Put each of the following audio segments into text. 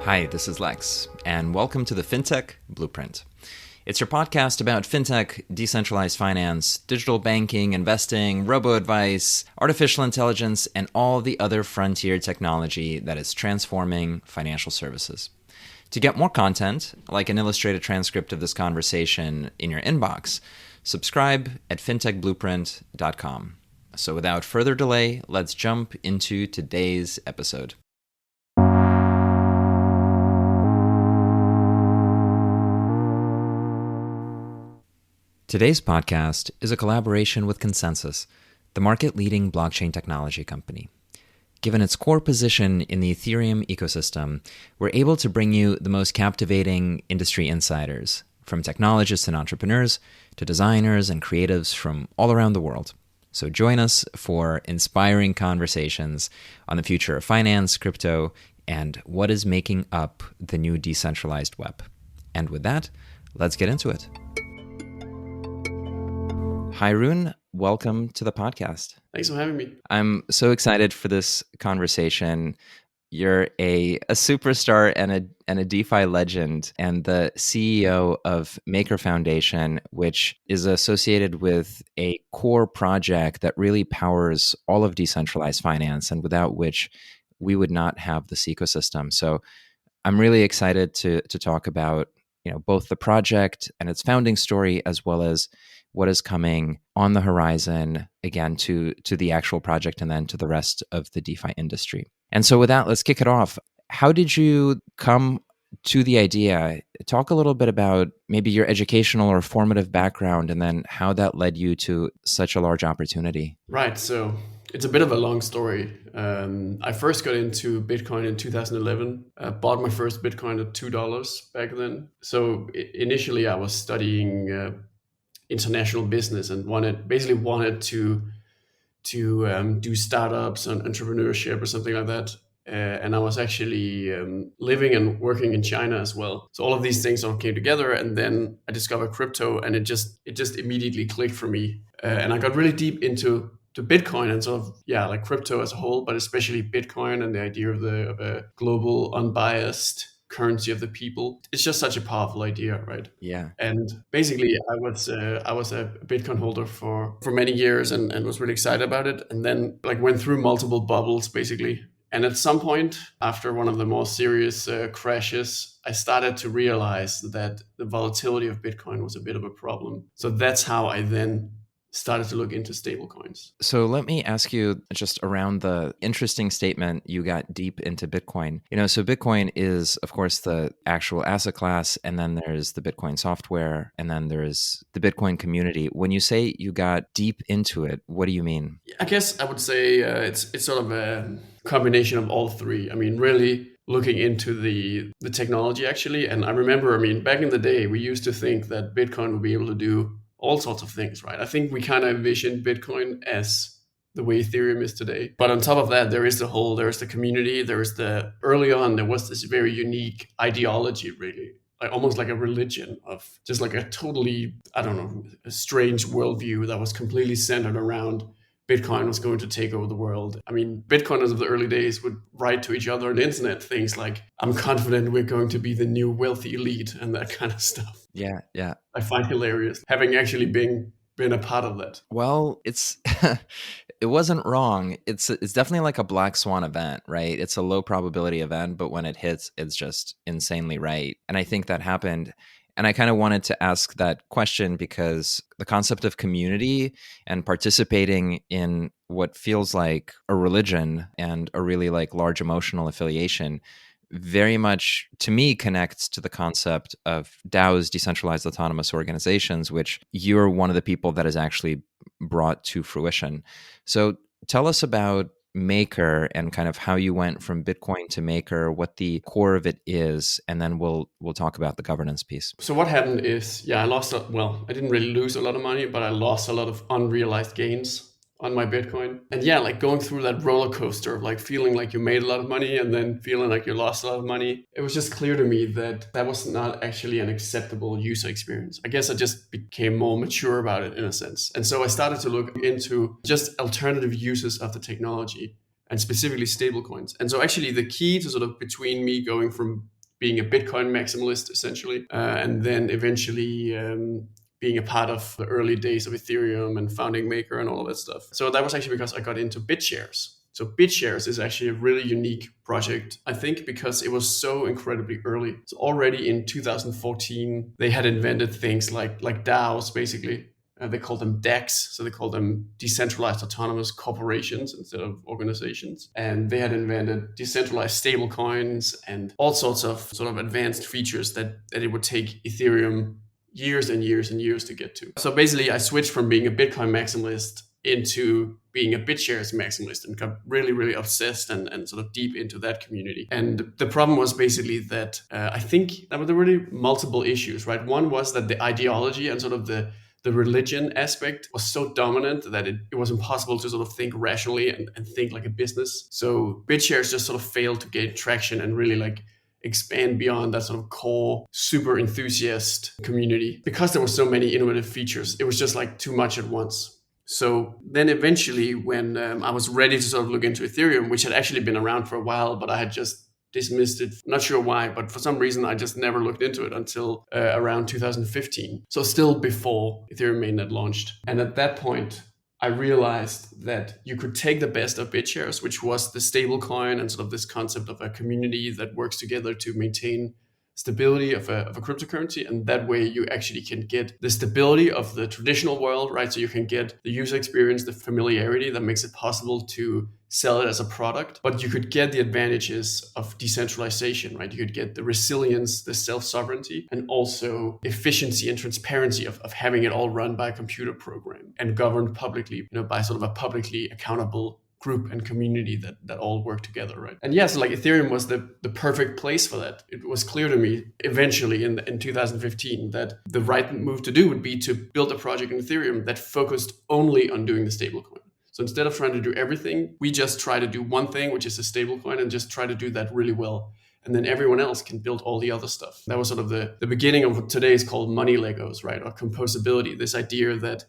Hi, this is Lex, and welcome to the Fintech Blueprint. It's your podcast about fintech, decentralized finance, digital banking, investing, robo-advice, artificial intelligence, and all the other frontier technology that is transforming financial services. To get more content, like an illustrated transcript of this conversation in your inbox, subscribe at fintechblueprint.com. So without further delay, let's jump into today's episode. Today's podcast is a collaboration with Consensus, the market-leading blockchain technology company. Given its core position in the Ethereum ecosystem, we're able to bring you the most captivating industry insiders, from technologists and entrepreneurs to designers and creatives from all around the world. So join us for inspiring conversations on the future of finance, crypto, and what is making up the new decentralized web. And with that, let's get into it. Hi, Rune. Welcome to the podcast. Thanks for having me. I'm so excited for this conversation. You're a superstar and a DeFi legend and the CEO of Maker Foundation, which is associated with a core project that really powers all of decentralized finance and without which we would not have this ecosystem. So I'm really excited to talk about, both the project and its founding story, as well as what is coming on the horizon, again, to the actual project and then to the rest of the DeFi industry. And so with that, let's kick it off. How did you come to the idea? Talk a little bit about maybe your educational or formative background and then how that led you to such a large opportunity. Right. So it's a bit of a long story. I first got into Bitcoin in 2011. Bought my first Bitcoin at $2 back then. So initially I was studying international business and wanted to do startups and entrepreneurship or something like that. And I was actually living and working in China as well. So all of these things all came together, and then I discovered crypto, and it just immediately clicked for me. And I got really deep into Bitcoin and sort of like crypto as a whole, but especially Bitcoin and the idea of a global, unbiased currency of the people. It's just such a powerful idea, right? Yeah. And basically, I was a Bitcoin holder for many years and was really excited about it. And then went through multiple bubbles basically. And at some point, after one of the more serious crashes, I started to realize that the volatility of Bitcoin was a bit of a problem. So that's how I then started to look into stablecoins. So let me ask you just around the interesting statement, you got deep into Bitcoin. So Bitcoin is, of course, the actual asset class, and then there's the Bitcoin software, and then there's the Bitcoin community. When you say you got deep into it, what do you mean? I guess I would say it's sort of a combination of all three. I mean, really looking into the technology actually. And I remember, back in the day, we used to think that Bitcoin would be able to do all sorts of things, right? I think we kind of envisioned Bitcoin as the way Ethereum is today. But on top of that, there is the community, early on, there was this very unique ideology, really, almost like a religion of just like a totally, a strange worldview that was completely centered around Bitcoin was going to take over the world. Bitcoiners of the early days would write to each other on the internet things like, I'm confident we're going to be the new wealthy elite and that kind of stuff. Yeah. I find hilarious, having actually been a part of that. Well, it's it wasn't wrong. It's definitely like a black swan event, right? It's a low probability event, but when it hits, it's just insanely right. And I think that happened. And I kind of wanted to ask that question because the concept of community and participating in what feels like a religion and a really large emotional affiliation very much, to me, connects to the concept of DAOs, Decentralized Autonomous Organizations, which you're one of the people that has actually brought to fruition. So tell us about Maker and kind of how you went from Bitcoin to Maker, what the core of it is, and then we'll talk about the governance piece. So what happened is, I I didn't really lose a lot of money, but I lost a lot of unrealized gains on my Bitcoin. And going through that roller coaster of feeling like you made a lot of money and then feeling like you lost a lot of money, it was just clear to me that that was not actually an acceptable user experience. I guess I just became more mature about it in a sense. And so I started to look into just alternative uses of the technology and specifically stablecoins. And so actually the key to sort of between me going from being a Bitcoin maximalist, essentially, and then eventually being a part of the early days of Ethereum and founding Maker and all of that stuff. So that was actually because I got into BitShares. So BitShares is actually a really unique project, I think, because it was so incredibly early. So already in 2014, they had invented things like DAOs, basically. They call them DEX, so they call them Decentralized Autonomous Corporations instead of organizations. And they had invented decentralized stablecoins and all sorts of sort of advanced features that it would take Ethereum years and years and years to get to. So basically, I switched from being a Bitcoin maximalist into being a BitShares maximalist and got really, really obsessed and sort of deep into that community. And the problem was basically that I think there were really multiple issues, right? One was that the ideology and sort of the religion aspect was so dominant that it was impossible to sort of think rationally and think like a business. So BitShares just sort of failed to gain traction and really like expand beyond that sort of core super enthusiast community because there were so many innovative features. It was just like too much at once. So then eventually when I was ready to sort of look into Ethereum, which had actually been around for a while, but I had just dismissed it. Not sure why, but for some reason I just never looked into it until around 2015. So still before Ethereum mainnet launched. And at that point, I realized that you could take the best of BitShares, which was the stablecoin and sort of this concept of a community that works together to maintain stability of a cryptocurrency. And that way you actually can get the stability of the traditional world, right? So you can get the user experience, the familiarity that makes it possible to sell it as a product, but you could get the advantages of decentralization, right? You could get the resilience, the self-sovereignty, and also efficiency and transparency of having it all run by a computer program and governed publicly, by sort of a publicly accountable group and community that all work together, right? And yes, like Ethereum was the perfect place for that. It was clear to me eventually in 2015 that the right move to do would be to build a project in Ethereum that focused only on doing the stablecoin. So instead of trying to do everything, we just try to do one thing, which is a stablecoin, and just try to do that really well. And then everyone else can build all the other stuff. That was sort of the beginning of what today is called money Legos, right? Or composability, this idea that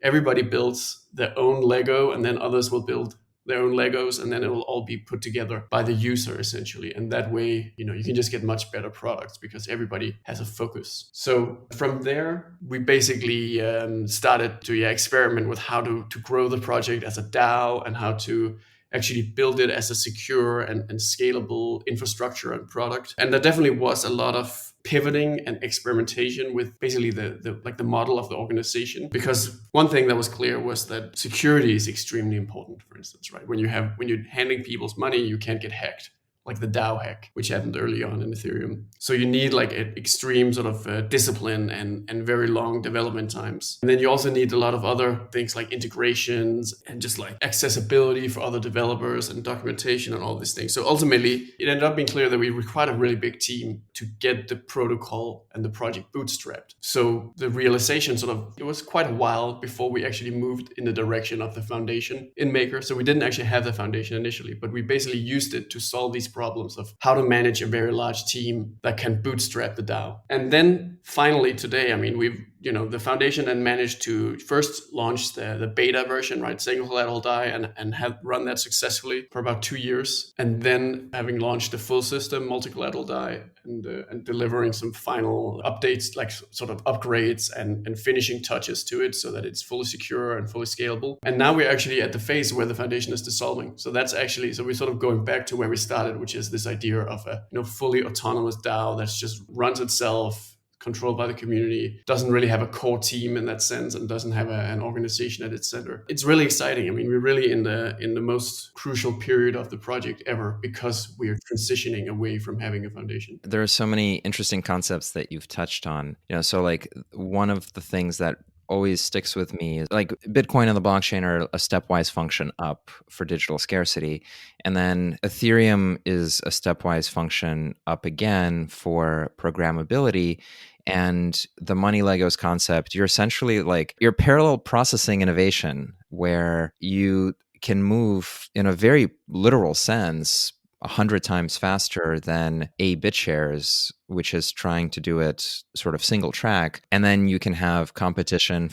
everybody builds their own Lego and then others will build their own Legos, and then it will all be put together by the user essentially. And that way, you can just get much better products because everybody has a focus. So from there, we basically started to experiment with how to grow the project as a DAO and how to actually build it as a secure and scalable infrastructure and product. And there definitely was a lot of pivoting and experimentation with basically the model of the organization, because one thing that was clear was that security is extremely important. For instance, right, when you're handling people's money, you can't get hacked, like the DAO hack, which happened early on in Ethereum. So you need like an extreme sort of discipline and very long development times. And then you also need a lot of other things like integrations and just like accessibility for other developers and documentation and all these things. So ultimately, it ended up being clear that we required a really big team to get the protocol and the project bootstrapped. So the realization it was quite a while before we actually moved in the direction of the foundation in Maker. So we didn't actually have the foundation initially, but we basically used it to solve these problems of how to manage a very large team that can bootstrap the DAO. And then finally today, I mean, we've the foundation then managed to first launch the beta version, right? Single collateral DAI and have run that successfully for about 2 years. And then having launched the full system, multi-collateral DAI, and delivering some final updates, like sort of upgrades and finishing touches to it so that it's fully secure and fully scalable. And now we're actually at the phase where the foundation is dissolving. So we're sort of going back to where we started, which is this idea of a fully autonomous DAO that's just runs itself, controlled by the community, doesn't really have a core team in that sense, and doesn't have an organization at its center. It's really exciting. I mean, we're really in the most crucial period of the project ever because we are transitioning away from having a foundation. There are so many interesting concepts that you've touched on. So like one of the things that always sticks with me is like Bitcoin and the blockchain are a stepwise function up for digital scarcity. And then Ethereum is a stepwise function up again for programmability. And the money Legos concept, you're essentially like you're parallel processing innovation where you can move in a very literal sense 100 times faster than a BitShares, which is trying to do it sort of single track. And then you can have competition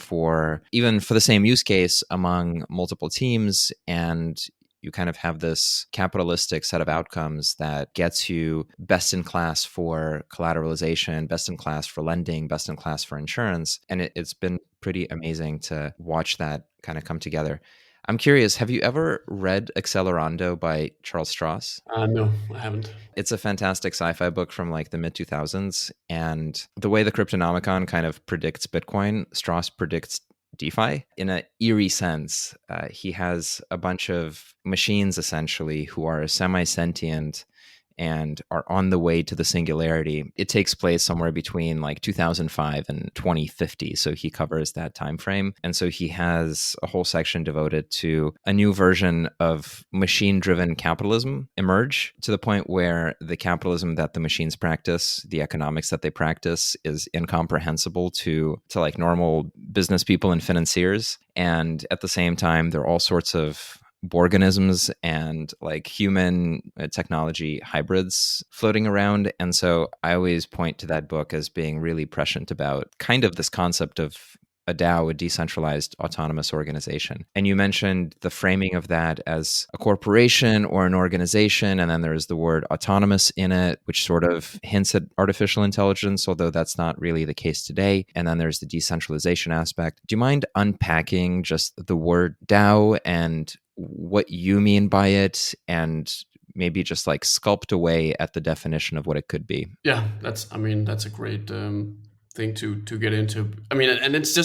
even for the same use case among multiple teams, and you kind of have this capitalistic set of outcomes that gets you best in class for collateralization, best in class for lending, best in class for insurance. And it's been pretty amazing to watch that kind of come together. I'm curious, have you ever read Accelerando by Charles Stross? No, I haven't. It's a fantastic sci-fi book from like the mid 2000s. And the way the Cryptonomicon kind of predicts Bitcoin, Stross predicts DeFi in an eerie sense. He has a bunch of machines essentially who are semi-sentient and are on the way to the singularity. It takes place somewhere between like 2005 and 2050. So he covers that time frame. And so he has a whole section devoted to a new version of machine-driven capitalism emerge, to the point where the capitalism that the machines practice, the economics that they practice, is incomprehensible to like normal business people and financiers. And at the same time, there are all sorts of organisms and like human technology hybrids floating around. And so I always point to that book as being really prescient about kind of this concept of a DAO, a decentralized autonomous organization. And you mentioned the framing of that as a corporation or an organization. And then there's the word autonomous in it, which sort of hints at artificial intelligence, although that's not really the case today. And then there's the decentralization aspect. Do you mind unpacking just the word DAO and what you mean by it, and maybe just like sculpt away at the definition of what it could be? Yeah, that's a great thing to get into. I mean, and it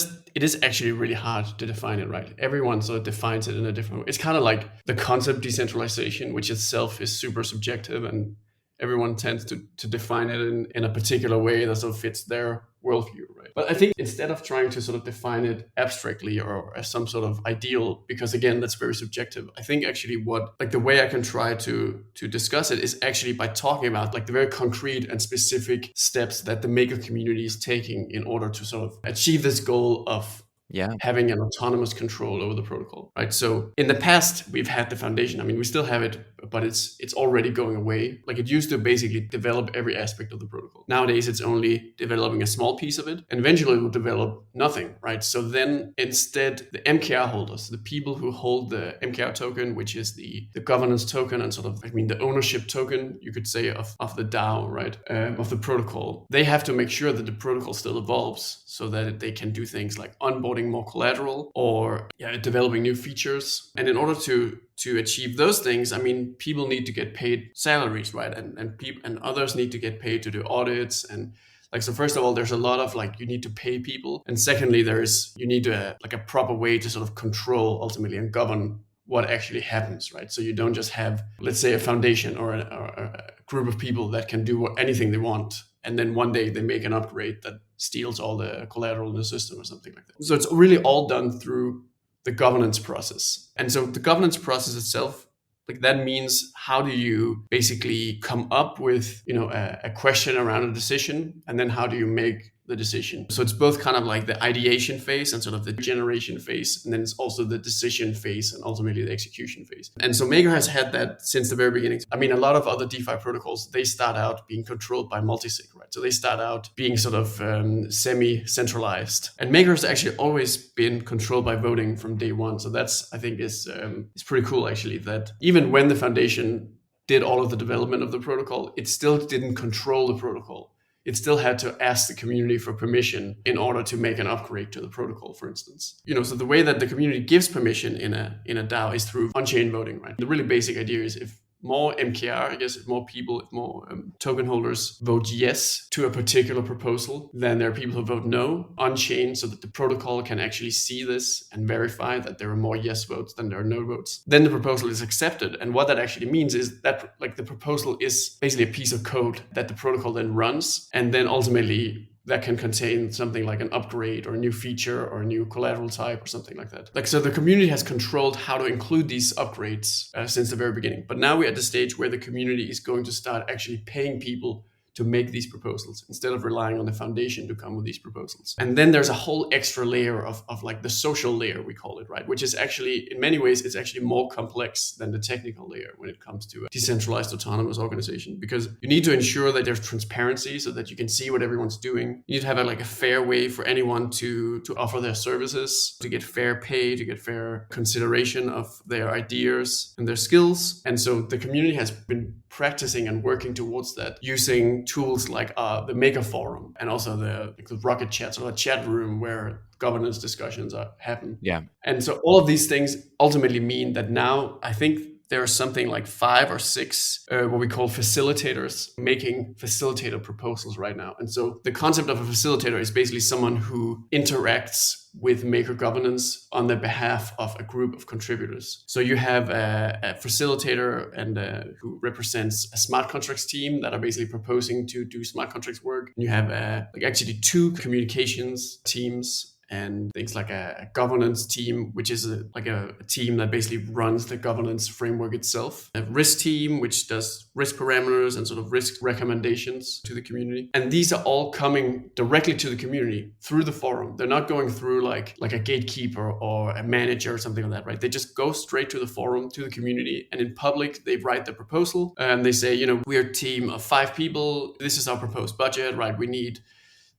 is actually really hard to define it, right? Everyone sort of defines it in a different way. It's kind of like the concept decentralization, which itself is super subjective, and everyone tends to define it in a particular way that sort of fits their worldview, right? But I think instead of trying to sort of define it abstractly or as some sort of ideal, because again, that's very subjective, I think actually what, like the way I can try to discuss it is actually by talking about like the very concrete and specific steps that the maker community is taking in order to sort of achieve this goal of having an autonomous control over the protocol, right? So in the past, we've had the foundation. I mean, we still have it, but it's already going away. Like it used to basically develop every aspect of the protocol. Nowadays, it's only developing a small piece of it, and eventually it will develop nothing, right? So then instead, the MKR holders, the people who hold the MKR token, which is the governance token and sort of, I mean, the ownership token, you could say, of the DAO, right? Of the protocol, they have to make sure that the protocol still evolves so that they can do things like onboarding more collateral or developing new features. And in order to achieve those things, I mean, people need to get paid salaries, right? And others need to get paid to do audits. And like, so first of all, there's a lot of like, you need to pay people. And secondly, you need to like a proper way to sort of control ultimately and govern what actually happens, right? So you don't just have, let's say, a foundation or a group of people that can do anything they want, and then one day they make an upgrade that steals all the collateral in the system or something like that. So it's really all done through the governance process. And so the governance process itself, like that means how do you basically come up with, a question around a decision, and then how do you make the decision? So it's both kind of like the ideation phase and sort of the generation phase, and then it's also the decision phase and ultimately the execution phase. And so Maker has had that since the very beginning. I mean, a lot of other DeFi protocols, they start out being controlled by multisig, right? So they start out being sort of semi-centralized, and Maker has actually always been controlled by voting from day one. So that's, I think, is pretty cool actually, that even when the foundation did all of the development of the protocol, it still didn't control the protocol. It still had to ask the community for permission in order to make an upgrade to the protocol, for instance. So the way that the community gives permission in a DAO is through on-chain voting, right? The really basic idea is if more MKR, I guess, if more people, if more token holders vote yes to a particular proposal, then there are people who vote no on chain, so that the protocol can actually see this and verify that there are more yes votes than there are no votes. Then the proposal is accepted. And what that actually means is that like the proposal is basically a piece of code that the protocol then runs, and then ultimately that can contain something like an upgrade or a new feature or a new collateral type or something like that. Like, so the community has controlled how to include these upgrades since the very beginning. But now we're at the stage where the community is going to start actually paying people to make these proposals instead of relying on the foundation to come with these proposals. And then there's a whole extra layer of like the social layer, we call it, right? Which is actually, in many ways, it's actually more complex than the technical layer when it comes to a decentralized autonomous organization, because you need to ensure that there's transparency so that you can see what everyone's doing. You need to have a fair way for anyone to offer their services, to get fair pay, to get fair consideration of their ideas and their skills. And so the community has been practicing and working towards that using tools like the Maker Forum and also the Rocket Chats, or a chat room where governance discussions happen. Yeah. And so all of these things ultimately mean that now I think there are something like 5 or 6 what we call facilitators making facilitator proposals right now. And so the concept of a facilitator is basically someone who interacts with maker governance on the behalf of a group of contributors. So you have a facilitator and who represents a smart contracts team that are basically proposing to do smart contracts work. You have actually 2 communications teams and things like a governance team, which is a team that basically runs the governance framework itself. A risk team, which does risk parameters and sort of risk recommendations to the community. And these are all coming directly to the community through the forum. They're not going through like a gatekeeper or a manager or something like that, right? They just go straight to the forum, to the community. And in public, they write the proposal and they say, we're a team of 5 people. This is our proposed budget, right? We need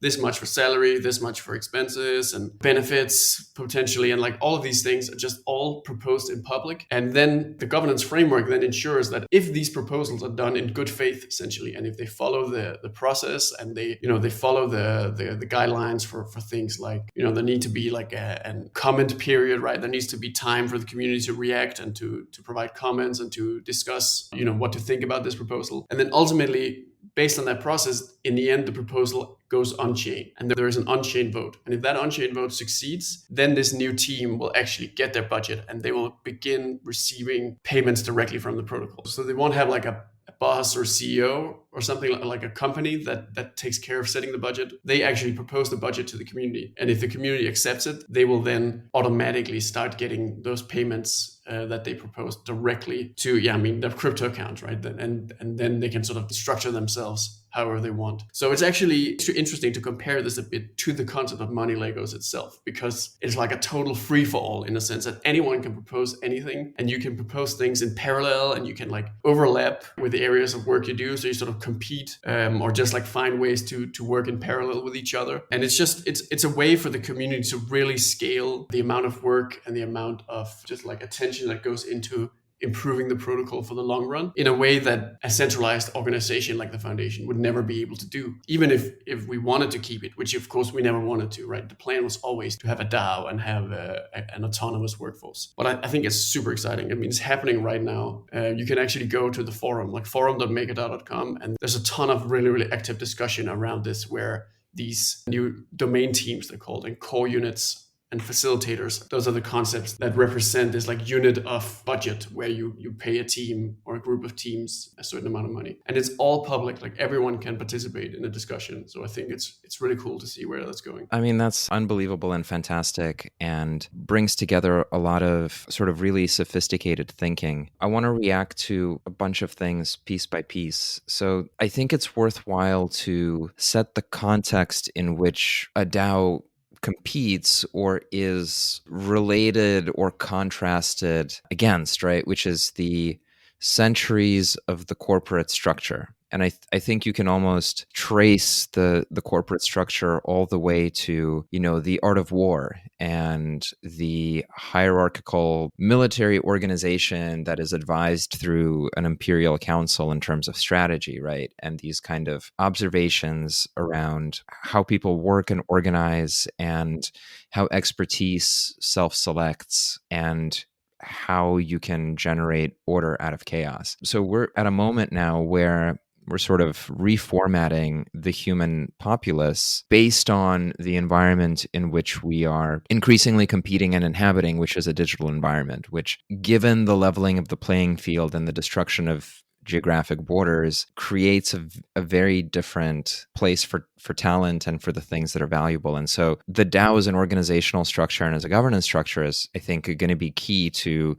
this much for salary, this much for expenses and benefits potentially. And like all of these things are just all proposed in public. And then the governance framework then ensures that if these proposals are done in good faith, essentially, and if they follow the process and they follow the guidelines for things like, there need to be like a comment period, right? There needs to be time for the community to react and to provide comments and to discuss, what to think about this proposal. And then ultimately, based on that process, in the end, the proposal goes on-chain and there is an on-chain vote. And if that on-chain vote succeeds, then this new team will actually get their budget and they will begin receiving payments directly from the protocol. So they won't have like a boss or CEO or something like a company that takes care of setting the budget. They actually propose the budget to the community. And if the community accepts it, they will then automatically start getting those payments that they propose directly to, their crypto account, right? And then they can sort of structure themselves however they want. So it's actually interesting to compare this a bit to the concept of money Legos itself, because it's like a total free-for-all in the sense that anyone can propose anything and you can propose things in parallel and you can like overlap with the areas of work you do. So you sort of compete or just like find ways to work in parallel with each other. And it's a way for the community to really scale the amount of work and the amount of just like attention that goes into improving the protocol for the long run in a way that a centralized organization like the foundation would never be able to do, even if we wanted to keep it, which of course we never wanted to, right? The plan was always to have a DAO and have an autonomous workforce. But I think it's super exciting. I mean, it's happening right now. You can actually go to the forum, like forum.makerdao.com, and there's a ton of really, really active discussion around this, where these new domain teams, they're called, and core units and facilitators, those are the concepts that represent this like unit of budget where you pay a team or a group of teams a certain amount of money. And it's all public, like everyone can participate in a discussion. So I think it's really cool to see where that's going. I mean, that's unbelievable and fantastic and brings together a lot of sort of really sophisticated thinking. I want to react to a bunch of things piece by piece. So I think it's worthwhile to set the context in which a DAO competes or is related or contrasted against, right? Which is the centuries of the corporate structure. And I think you can almost trace the corporate structure all the way to, the art of war and the hierarchical military organization that is advised through an imperial council in terms of strategy, right? And these kind of observations around how people work and organize and how expertise self-selects and how you can generate order out of chaos. So we're at a moment now where we're sort of reformatting the human populace based on the environment in which we are increasingly competing and inhabiting, which is a digital environment, which, given the leveling of the playing field and the destruction of geographic borders creates a very different place for talent and for the things that are valuable. And so the DAO as an organizational structure and as a governance structure is, I think, going to be key to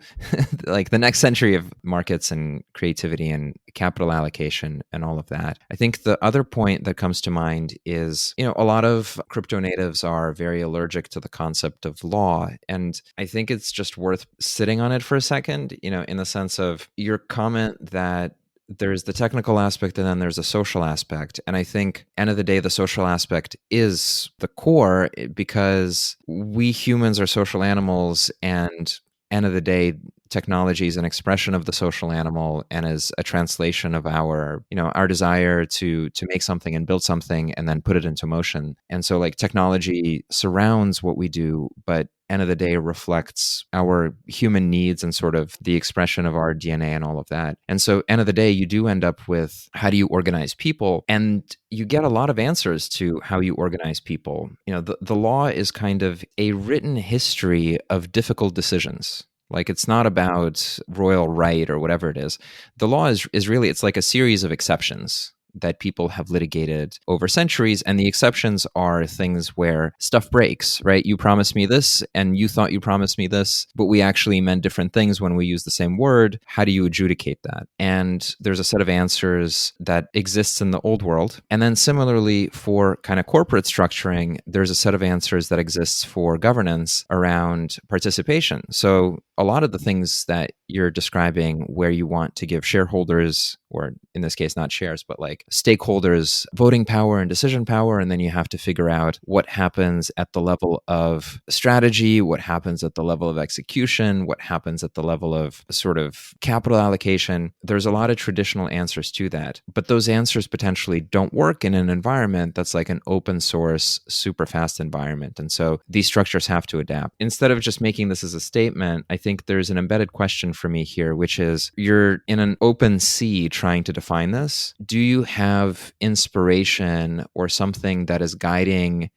like the next century of markets and creativity and capital allocation and all of that. I think the other point that comes to mind is, a lot of crypto natives are very allergic to the concept of law. And I think it's just worth sitting on it for a second, in the sense of your comment that there's the technical aspect and then there's a social aspect. And I think, end of the day, the social aspect is the core, because we humans are social animals, and end of the day, technology is an expression of the social animal and is a translation of our desire to make something and build something and then put it into motion. And so like technology surrounds what we do, but end of the day reflects our human needs and sort of the expression of our DNA and all of that. And so end of the day, you do end up with, how do you organize people? And you get a lot of answers to how you organize people. The law is kind of a written history of difficult decisions. Like, it's not about royal right or whatever it is. The law is really, it's like a series of exceptions that people have litigated over centuries. And the exceptions are things where stuff breaks, right? You promised me this and you thought you promised me this, but we actually meant different things when we use the same word. How do you adjudicate that? And there's a set of answers that exists in the old world. And then similarly for kind of corporate structuring, there's a set of answers that exists for governance around participation. So a lot of the things that you're describing where you want to give shareholders, or in this case, not shares, but like stakeholders, voting power and decision power. And then you have to figure out what happens at the level of strategy, what happens at the level of execution, what happens at the level of sort of capital allocation. There's a lot of traditional answers to that, but those answers potentially don't work in an environment that's like an open source, super fast environment. And so these structures have to adapt. Instead of just making this as a statement, I think there's an embedded question for me here, which is, you're in an open sea trying to define this. Do you have inspiration or something that is guiding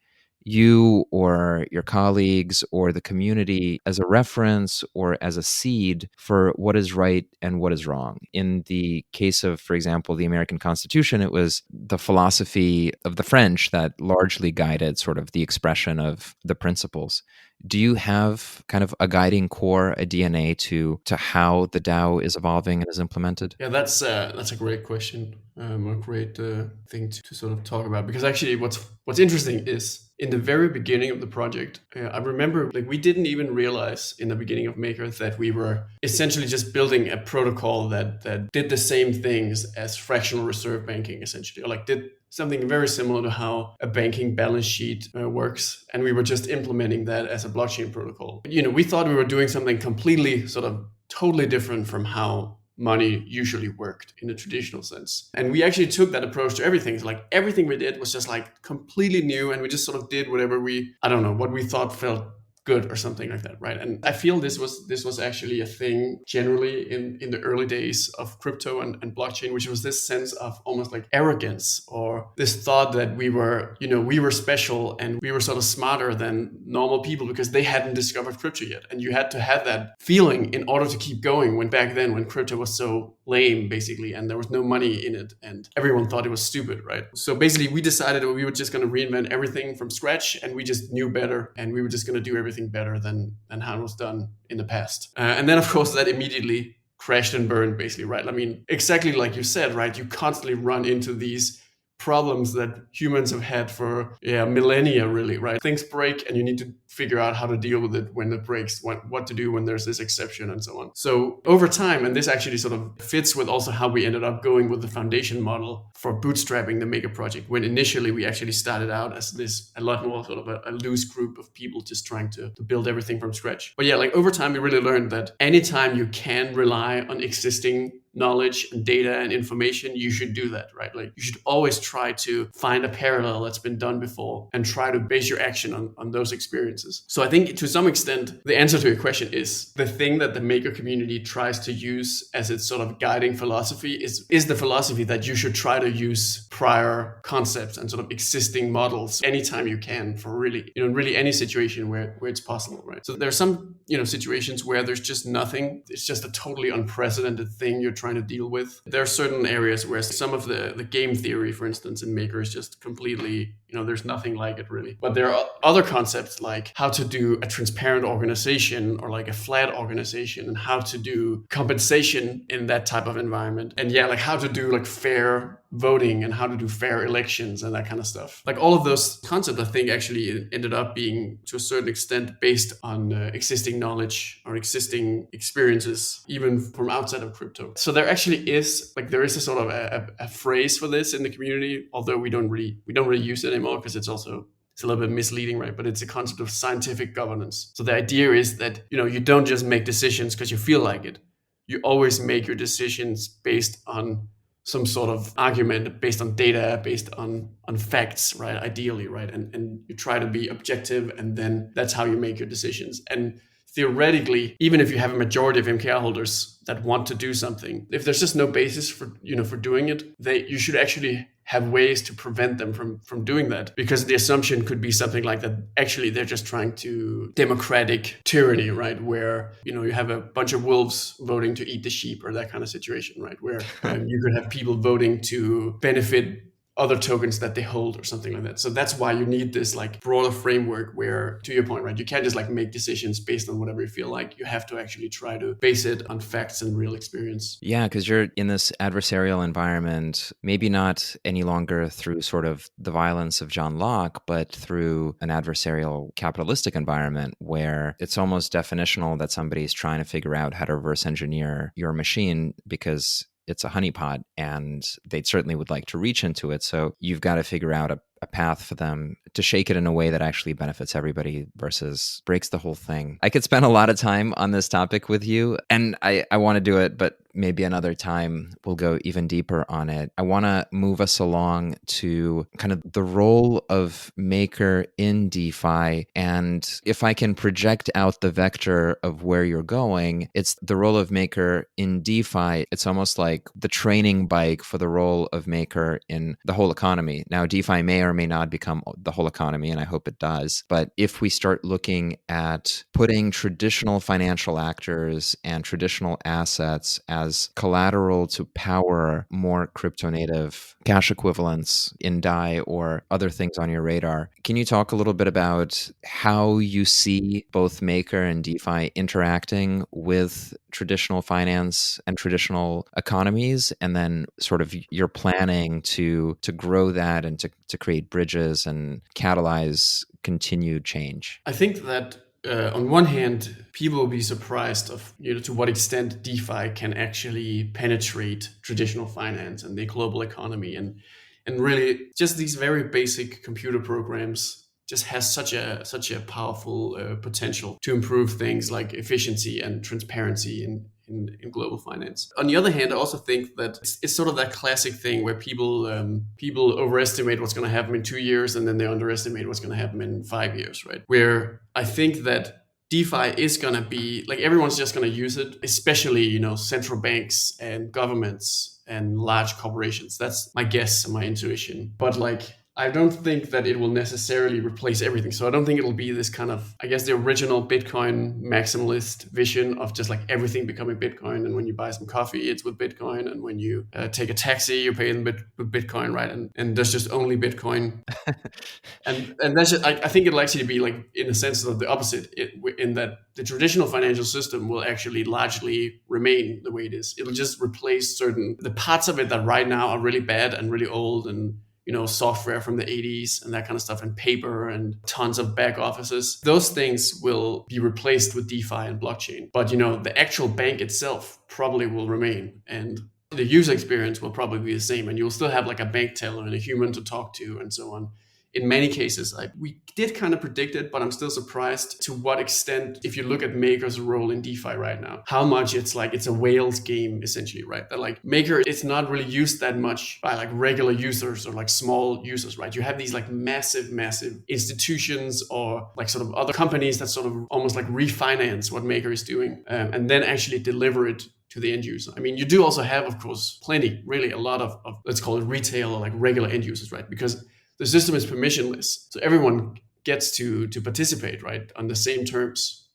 you or your colleagues or the community as a reference or as a seed for what is right and what is wrong? In the case of, for example, the American Constitution, it was the philosophy of the French that largely guided sort of the expression of the principles. Do you have kind of a guiding core, a DNA to how the DAO is evolving and is implemented? Yeah, that's a great question, a great thing to sort of talk about. Because actually, what's interesting is, in the very beginning of the project, I remember like we didn't even realize in the beginning of Maker that we were essentially just building a protocol that did the same things as fractional reserve banking, essentially, or like did something very similar to how a banking balance sheet works. And we were just implementing that as a blockchain protocol. We thought we were doing something completely sort of totally different from how money usually worked in a traditional sense. And we actually took that approach to everything. So like everything we did was just like completely new, and we just sort of did whatever what we thought felt good or something like that, right? And I feel this was actually a thing generally in the early days of crypto and blockchain, which was this sense of almost like arrogance, or this thought that we were special and we were sort of smarter than normal people because they hadn't discovered crypto yet. And you had to have that feeling in order to keep going, when back then, when crypto was so lame basically, and there was no money in it and everyone thought it was stupid, right? So basically we decided that we were just going to reinvent everything from scratch, and we just knew better, and we were just going to do everything better than how it was done in the past. And then of course that immediately crashed and burned basically, right? I mean, exactly like you said, right? You constantly run into these problems that humans have had for millennia, really, right? Things break and you need to figure out how to deal with it when it breaks, what to do when there's this exception and so on. So over time, and this actually sort of fits with also how we ended up going with the foundation model for bootstrapping the Maker project, when initially we actually started out as a lot more sort of a loose group of people just trying to build everything from scratch. But yeah, like over time, we really learned that anytime you can rely on existing knowledge and data and information, you should do that, right? Like you should always try to find a parallel that's been done before and try to base your action on those experiences. So I think to some extent, the answer to your question is the thing that the Maker community tries to use as its sort of guiding philosophy is the philosophy that you should try to use prior concepts and sort of existing models anytime you can for really any situation where it's possible, right? So there's some, situations where there's just nothing. It's just a totally unprecedented thing you're trying trying to deal with. There are certain areas where some of the game theory, for instance, in Maker is just completely, there's nothing like it really. But there are other concepts like how to do a transparent organization or like a flat organization, and how to do compensation in that type of environment. And yeah, like how to do like fair voting and how to do fair elections and that kind of stuff. Like all of those concepts, I think actually ended up being to a certain extent based on existing knowledge or existing experiences, even from outside of crypto. So there actually is there is a sort of a phrase for this in the community, although we don't really use it anymore because it's a little bit misleading, right? But it's a concept of scientific governance. So the idea is that, you don't just make decisions because you feel like it. You always make your decisions based on some sort of argument, based on data, based on facts, right? Ideally, right? And you try to be objective, and then that's how you make your decisions. And theoretically, even if you have a majority of MKR holders that want to do something, if there's just no basis for doing it, you should actually have ways to prevent them from doing that, because the assumption could be something like that. Actually, they're just trying to democratic tyranny, right? Where you have a bunch of wolves voting to eat the sheep, or that kind of situation, right? Where you could have people voting to benefit other tokens that they hold or something like that. So that's why you need this broader framework where, to your point, right, you can't just make decisions based on whatever you feel like. You have to actually try to base it on facts and real experience. Yeah, because you're in this adversarial environment, maybe not any longer through sort of the violence of John Locke, but through an adversarial capitalistic environment where it's almost definitional that somebody's trying to figure out how to reverse engineer your machine because it's a honeypot and they certainly would like to reach into it. So you've got to figure out a path for them to shake it in a way that actually benefits everybody versus breaks the whole thing. I could spend a lot of time on this topic with you, and I want to do it, but maybe another time we'll go even deeper on it. I want to move us along to kind of the role of Maker in DeFi. And if I can project out the vector of where you're going, it's the role of Maker in DeFi. It's almost like the training bike for the role of Maker in the whole economy. Now, DeFi may or may not become the whole economy, and I hope it does. But if we start looking at putting traditional financial actors and traditional assets as collateral to power more crypto native cash equivalents in DAI or other things on your radar, can you talk a little bit about how you see both Maker and DeFi interacting with traditional finance and traditional economies, and then sort of your planning to grow that and to create bridges and catalyze continued change? I think that on one hand, people will be surprised of to what extent DeFi can actually penetrate traditional finance and the global economy, and really just these very basic computer programs just has such a powerful potential to improve things like efficiency and transparency in global finance. On the other hand, I also think that it's sort of that classic thing where people overestimate what's going to happen in 2 years, and then they underestimate what's going to happen in 5 years, right? Where I think that DeFi is going to be everyone's just going to use it, especially central banks and governments and large corporations. That's my guess and my intuition. But I don't think that it will necessarily replace everything. So I don't think it'll be this kind of, I guess, the original Bitcoin maximalist vision of just everything becoming Bitcoin. And when you buy some coffee, it's with Bitcoin. And when you take a taxi, you pay with Bitcoin, right? And there's just only Bitcoin. and that's just, I think it'll actually be in a sense of the opposite, in that the traditional financial system will actually largely remain the way it is. It'll just replace the parts of it that right now are really bad and really old, and software from the 80s and that kind of stuff, and paper and tons of back offices. Those things will be replaced with DeFi and blockchain. But, the actual bank itself probably will remain. And the user experience will probably be the same. And you'll still have a bank teller and a human to talk to and so on. In many cases, we did kind of predict it, but I'm still surprised to what extent, if you look at Maker's role in DeFi right now, how much it's a whales game, essentially, right? That Maker is not really used that much by regular users or small users, right? You have these massive institutions or sort of other companies that sort of almost refinance what Maker is doing, and then actually deliver it to the end user. I mean, you do also have, of course, really a lot of let's call it retail or regular end users, right? Because the system is permissionless, so everyone gets to participate, right, on the same terms.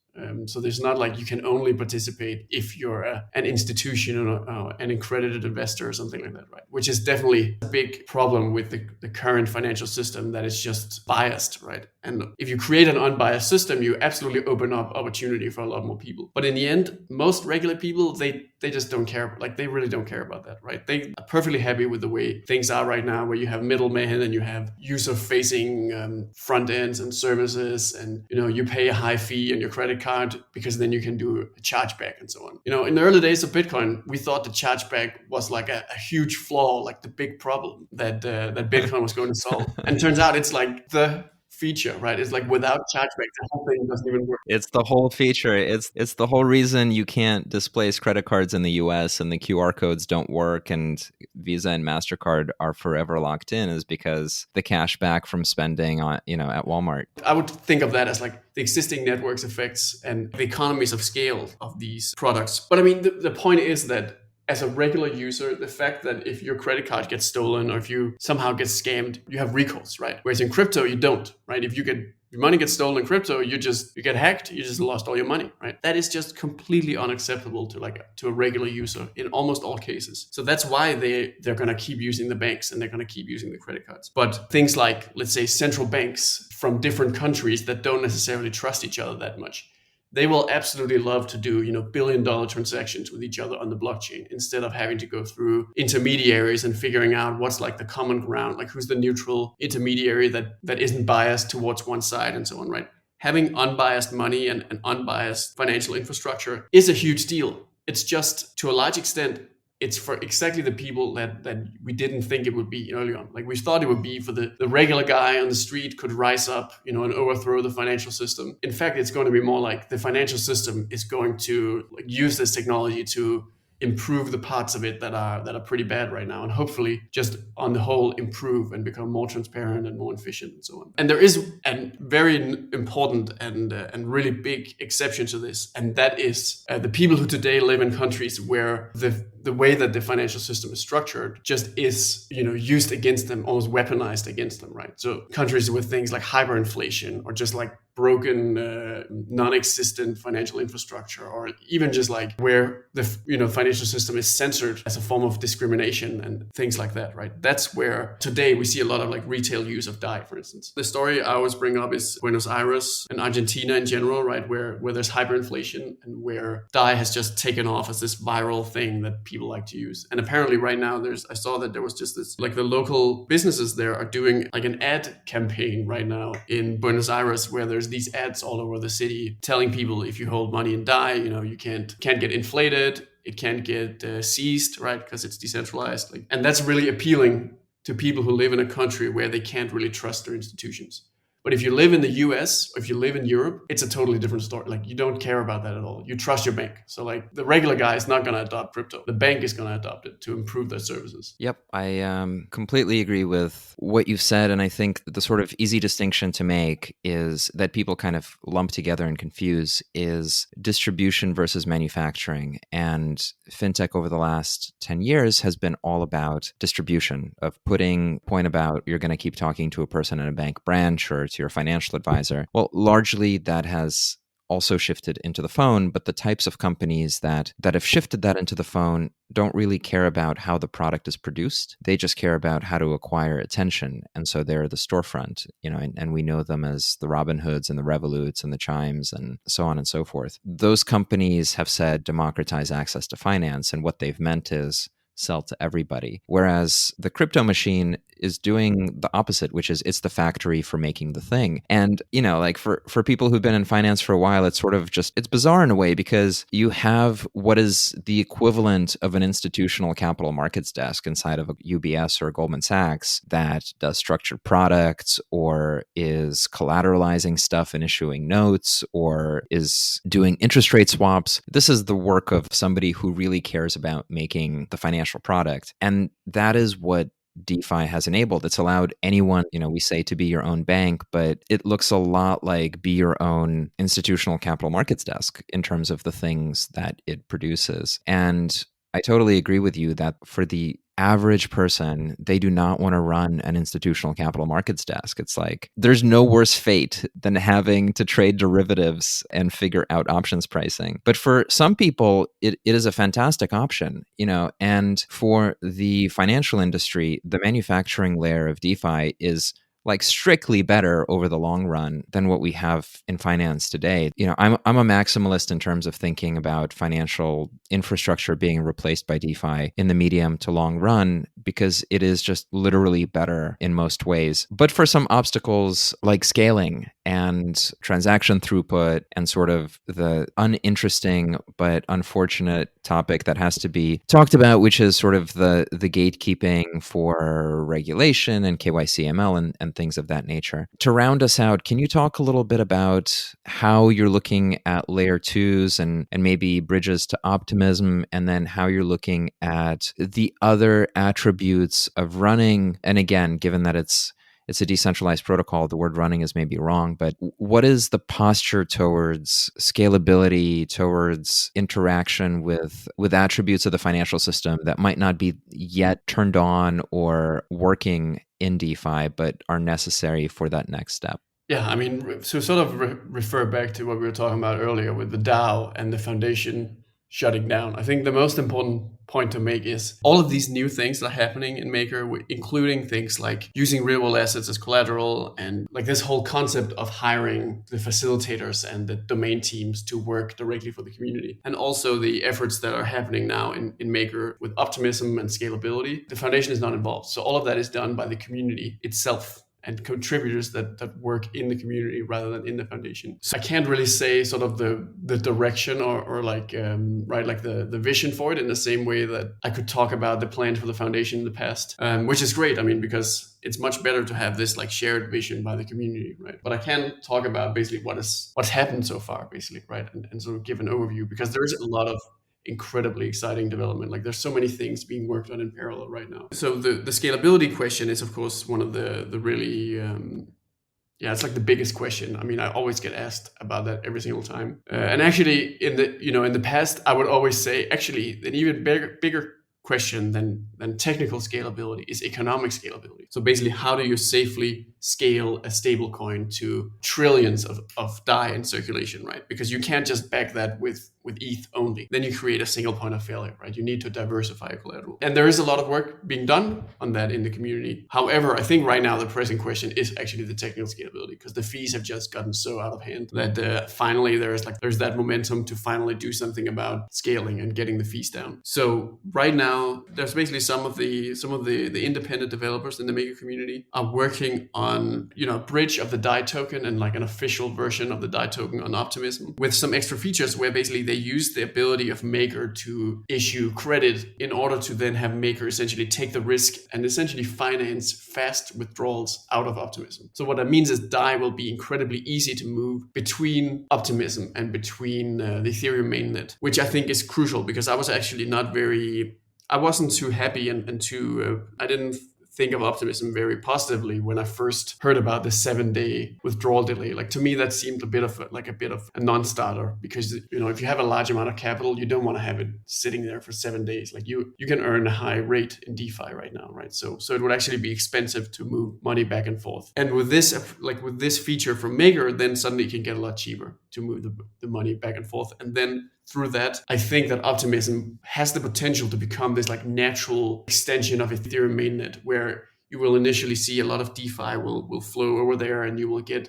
So there's not like you can only participate if you're an institution or an accredited investor or something like that, right? Which is definitely a big problem with the current financial system, that is just biased, right? And if you create an unbiased system, you absolutely open up opportunity for a lot more people. But in the end, most regular people, they just don't care. Like, they really don't care about that, right? They are perfectly happy with the way things are right now, where you have middlemen and you have user-facing front ends and services, and you pay a high fee on your credit card because then you can do a chargeback and so on. In the early days of Bitcoin, we thought the chargeback was like a huge flaw, like the big problem that Bitcoin was going to solve. And it turns out it's like the feature, right? It's like without chargeback, the whole thing doesn't even work. It's the whole feature. It's the whole reason you can't displace credit cards in the US and the QR codes don't work and Visa and MasterCard are forever locked in, is because the cash back from spending on, at Walmart. I would think of that as like the existing networks effects and the economies of scale of these products. But I mean, the point is that as a regular user, the fact that if your credit card gets stolen or if you somehow get scammed, you have recourse, right? Whereas in crypto, you don't, right? If your money gets stolen in crypto, you get hacked, you just lost all your money, right? That is just completely unacceptable to a regular user in almost all cases. So that's why they're going to keep using the banks and they're going to keep using the credit cards. But things like, let's say, central banks from different countries that don't necessarily trust each other that much, they will absolutely love to do, billion-dollar transactions with each other on the blockchain instead of having to go through intermediaries and figuring out what's like the common ground, like who's the neutral intermediary that isn't biased towards one side and so on, right? Having unbiased money and an unbiased financial infrastructure is a huge deal. It's just, to a large extent, it's for exactly the people that we didn't think it would be early on. Like, we thought it would be for the regular guy on the street could rise up, and overthrow the financial system. In fact, it's going to be more like the financial system is going to use this technology to improve the parts of it that are pretty bad right now, and hopefully just on the whole improve and become more transparent and more efficient and so on. And there is a very important and really big exception to this, and that is the people who today live in countries where the way that the financial system is structured just is, used against them, almost weaponized against them, right? So countries with things like hyperinflation or just like broken, non-existent financial infrastructure, or even just like where the financial system is censored as a form of discrimination and things like that, right? That's where today we see a lot of like retail use of DAI, for instance. The story I always bring up is Buenos Aires and Argentina in general, right? Where there's hyperinflation and where DAI has just taken off as this viral thing that people like to use. And apparently right now I saw that there was just this, like, the local businesses there are doing like an ad campaign right now in Buenos Aires, where there's these ads all over the city telling people, if you hold money in DAI, you can't get inflated, it can't get seized, right? Because it's decentralized. And that's really appealing to people who live in a country where they can't really trust their institutions. But if you live in the US or if you live in Europe, it's a totally different story. Like, you don't care about that at all. You trust your bank. So like, the regular guy is not going to adopt crypto. The bank is going to adopt it to improve their services. Yep. I completely agree with what you've said. And I think the sort of easy distinction to make is that people kind of lump together and confuse is distribution versus manufacturing. And fintech over the last 10 years has been all about distribution, of putting point about you're going to keep talking to a person in a bank branch or to your financial advisor. Well, largely that has also shifted into the phone, but the types of companies that have shifted that into the phone don't really care about how the product is produced. They just care about how to acquire attention. And so they're the storefront, and we know them as the Robinhoods and the Revoluts and the Chimes and so on and so forth. Those companies have said democratize access to finance, and what they've meant is sell to everybody. Whereas the crypto machine is doing the opposite, which is it's the factory for making the thing. And, like for people who've been in finance for a while, it's sort of just, it's bizarre in a way, because you have what is the equivalent of an institutional capital markets desk inside of a UBS or a Goldman Sachs that does structured products or is collateralizing stuff and issuing notes or is doing interest rate swaps. This is the work of somebody who really cares about making the financial product. And that is what DeFi has enabled. It's allowed anyone, we say to be your own bank, but it looks a lot like be your own institutional capital markets desk in terms of the things that it produces. And I totally agree with you that for the average person, they do not want to run an institutional capital markets desk. It's like there's no worse fate than having to trade derivatives and figure out options pricing. But for some people, it is a fantastic option, and for the financial industry, the manufacturing layer of DeFi is like strictly better over the long run than what we have in finance today. I'm a maximalist in terms of thinking about financial infrastructure being replaced by DeFi in the medium to long run, because it is just literally better in most ways. But for some obstacles like scaling and transaction throughput and sort of the uninteresting but unfortunate topic that has to be talked about, which is sort of the gatekeeping for regulation and KYC/ML and things of that nature. To round us out, can you talk a little bit about how you're looking at layer twos and maybe bridges to optimism, and then how you're looking at the other attributes of running? And again, given that it's a decentralized protocol, the word running is maybe wrong, but what is the posture towards scalability, towards interaction with attributes of the financial system that might not be yet turned on or working in DeFi, but are necessary for that next step? Yeah, I mean, to sort of refer back to what we were talking about earlier with the DAO and the foundation shutting down, I think the most important point to make is all of these new things that are happening in Maker, including things like using real world assets as collateral, and like this whole concept of hiring the facilitators and the domain teams to work directly for the community. And also the efforts that are happening now in Maker with optimism and scalability. The foundation is not involved. So all of that is done by the community itself and contributors that work in the community rather than in the foundation. So I can't really say sort of the direction or like like the vision for it in the same way that I could talk about the plans for the foundation in the past, which is great. I mean, because it's much better to have this like shared vision by the community, right? But I can talk about basically what's happened so far, basically, right? And sort of give an overview, because there is a lot of incredibly exciting development. Like there's so many things being worked on in parallel right now. So the scalability question is of course one of the really it's like the biggest question. I mean, I always get asked about that every single time. And actually in the past, I would always say actually an even bigger question than technical scalability is economic scalability. So basically, how do you safely scale a stable coin to trillions of DAI in circulation, right? Because you can't just back that with ETH only. Then you create a single point of failure, right? You need to diversify your collateral. And there is a lot of work being done on that in the community. However, I think right now the pressing question is actually the technical scalability, because the fees have just gotten so out of hand that finally there's that momentum to finally do something about scaling and getting the fees down. So right now, there's basically some of the independent developers in the Maker community are working on a bridge of the DAI token and like an official version of the DAI token on Optimism with some extra features where basically they use the ability of Maker to issue credit in order to then have Maker essentially take the risk and essentially finance fast withdrawals out of Optimism. So what that means is DAI will be incredibly easy to move between Optimism and between the Ethereum mainnet, which I think is crucial, because I was actually I wasn't too happy and too, I didn't think of Optimism very positively when I first heard about the 7-day withdrawal delay. Like to me, that seemed a bit of a non-starter, because if you have a large amount of capital, you don't want to have it sitting there for 7 days. Like you can earn a high rate in DeFi right now, right? So it would actually be expensive to move money back and forth. And with this feature from Maker, then suddenly it can get a lot cheaper to move the money back and forth. And then through that, I think that Optimism has the potential to become this like natural extension of Ethereum mainnet, where you will initially see a lot of DeFi will flow over there, and you will get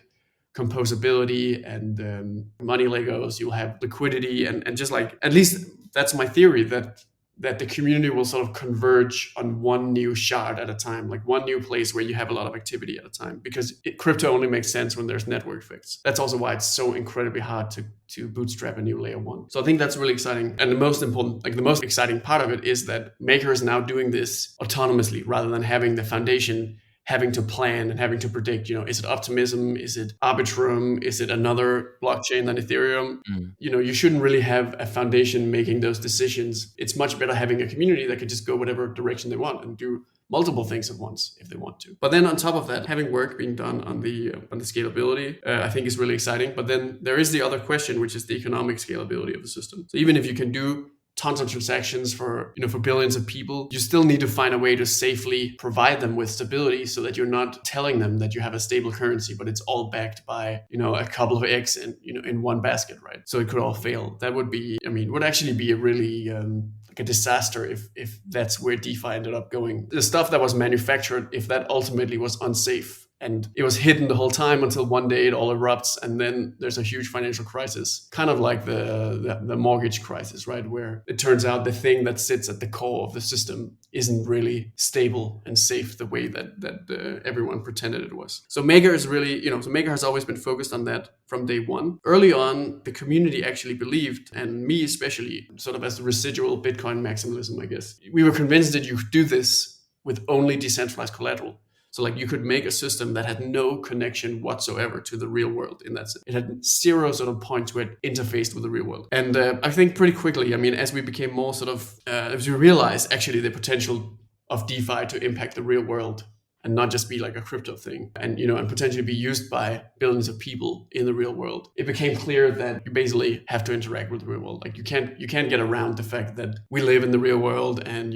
composability and money Legos. You'll have liquidity and just like, at least that's my theory, that the community will sort of converge on one new shard at a time, like one new place where you have a lot of activity at a time, because crypto only makes sense when there's network effects. That's also why it's so incredibly hard to bootstrap a new layer one. So I think that's really exciting. And the most exciting part of it is that Maker is now doing this autonomously, rather than having the foundation having to plan and having to predict, is it Optimism? Is it Arbitrum? Is it another blockchain than Ethereum? You shouldn't really have a foundation making those decisions. It's much better having a community that can just go whatever direction they want and do multiple things at once if they want to. But then on top of that, having work being done on the scalability, I think is really exciting. But then there is the other question, which is the economic scalability of the system. So even if you can do tons of transactions for billions of people, you still need to find a way to safely provide them with stability so that you're not telling them that you have a stable currency, but it's all backed by a couple of eggs in one basket, right? So it could all fail. That would be, would actually be a really like a disaster if that's where DeFi ended up going. The stuff that was manufactured, if that ultimately was unsafe, and it was hidden the whole time until one day it all erupts, and then there's a huge financial crisis, kind of like the mortgage crisis, right? Where it turns out the thing that sits at the core of the system isn't really stable and safe the way that everyone pretended it was. So Maker is really, so Maker has always been focused on that from day one. Early on, the community actually believed, and me especially, sort of as the residual Bitcoin maximalism, I guess, we were convinced that you could do this with only decentralized collateral. So like you could make a system that had no connection whatsoever to the real world in that sense. It had zero sort of points where it interfaced with the real world. And I think pretty quickly, as we became more sort of, as we realized actually the potential of DeFi to impact the real world and not just be like a crypto thing and potentially be used by billions of people in the real world, it became clear that you basically have to interact with the real world. Like you can't get around the fact that we live in the real world and,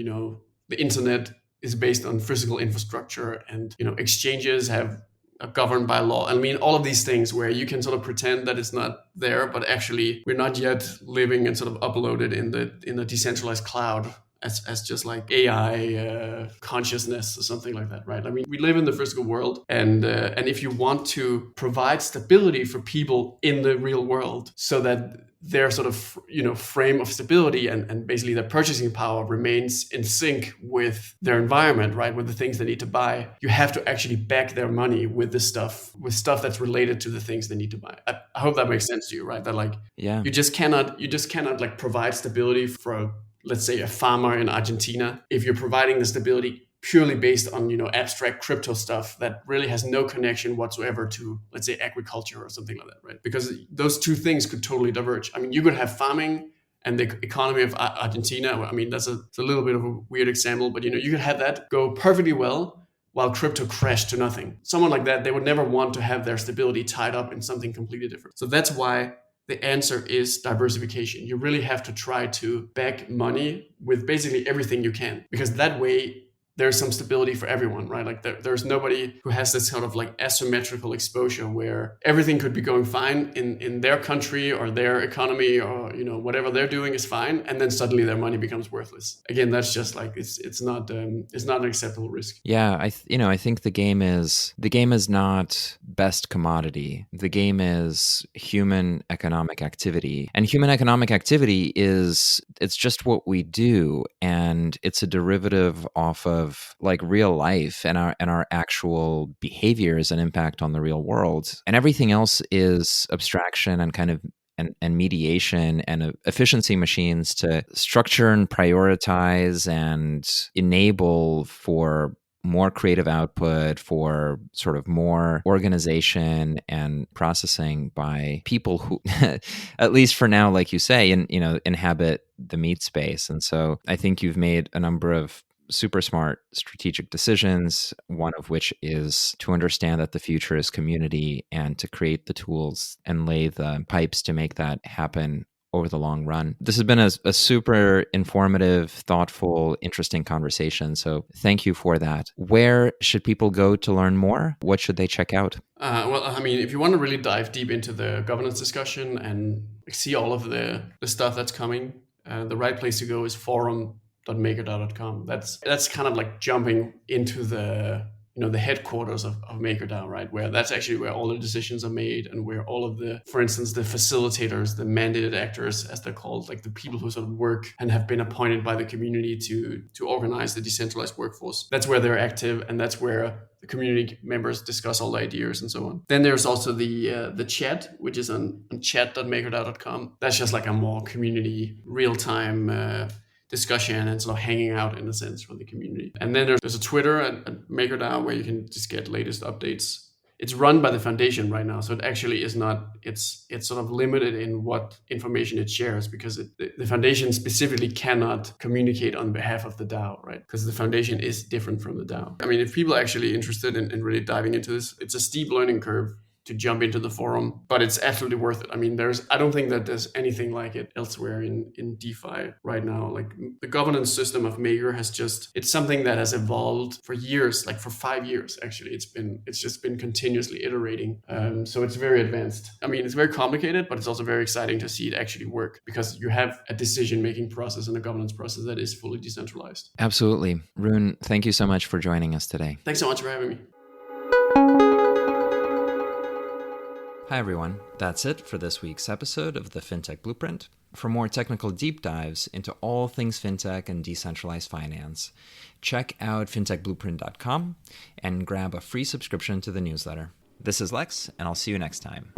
the internet is based on physical infrastructure and exchanges are governed by law. All of these things where you can sort of pretend that it's not there, but actually we're not yet living and sort of uploaded in the decentralized cloud as just like AI consciousness or something like that, right? We live in the physical world, and if you want to provide stability for people in the real world so that their sort of frame of stability and basically their purchasing power remains in sync with their environment, right, with the things they need to buy, you have to actually back their money with stuff that's related to the things they need to buy. I hope that makes sense to you, right? That like you just cannot like provide stability for, let's say, a farmer in Argentina if you're providing the stability purely based on abstract crypto stuff that really has no connection whatsoever to, let's say, agriculture or something like that, right? Because those two things could totally diverge. You could have farming and the economy of Argentina. That's a little bit of a weird example, but you could have that go perfectly well while crypto crashed to nothing. Someone like that, they would never want to have their stability tied up in something completely different. So that's why the answer is diversification. You really have to try to back money with basically everything you can, because that way there's some stability for everyone, right? Like there's nobody who has this kind of like asymmetrical exposure where everything could be going fine in their country or their economy or whatever they're doing is fine, and then suddenly their money becomes worthless. Again, that's just like it's not an acceptable risk. Yeah, I think the game is not best commodity. The game is human economic activity, and human economic activity it's just what we do, and it's a derivative off of like real life and our actual behaviors and impact on the real world. And everything else is abstraction and kind of and mediation and efficiency machines to structure and prioritize and enable for more creative output, for sort of more organization and processing by people who, at least for now, like you say, inhabit the meat space. And so I think you've made a number of super smart strategic decisions, one of which is to understand that the future is community and to create the tools and lay the pipes to make that happen over the long run. This has been a super informative, thoughtful, interesting conversation. So thank you for that. Where should people go to learn more? What should they check out? If you want to really dive deep into the governance discussion and see all of the stuff that's coming, the right place to go is forum.makerdao.com. That's kind of like jumping into the the headquarters of MakerDAO, right? Where that's actually where all the decisions are made and where all of the, for instance, the facilitators, the mandated actors, as they're called, like the people who sort of work and have been appointed by the community to organize the decentralized workforce. That's where they're active, and that's where the community members discuss all the ideas and so on. Then there's also the chat, which is on chat.makerdao.com. That's just like a more community, real-time discussion and sort of hanging out in a sense for the community. And then there's a Twitter at MakerDAO where you can just get latest updates. It's run by the foundation right now, so it actually is not. It's sort of limited in what information it shares because the foundation specifically cannot communicate on behalf of the DAO, right? Because the foundation is different from the DAO. If people are actually interested in really diving into this, it's a steep learning curve to jump into the forum, but it's absolutely worth it. I mean, I don't think that there's anything like it elsewhere in DeFi right now. Like the governance system of Maker it's something that has evolved for years, like for 5 years, actually. It's just been continuously iterating. So it's very advanced. I mean, it's very complicated, but it's also very exciting to see it actually work because you have a decision-making process and a governance process that is fully decentralized. Absolutely. Rune, thank you so much for joining us today. Thanks so much for having me. Hi, everyone. That's it for this week's episode of the FinTech Blueprint. For more technical deep dives into all things fintech and decentralized finance, check out fintechblueprint.com and grab a free subscription to the newsletter. This is Lex, and I'll see you next time.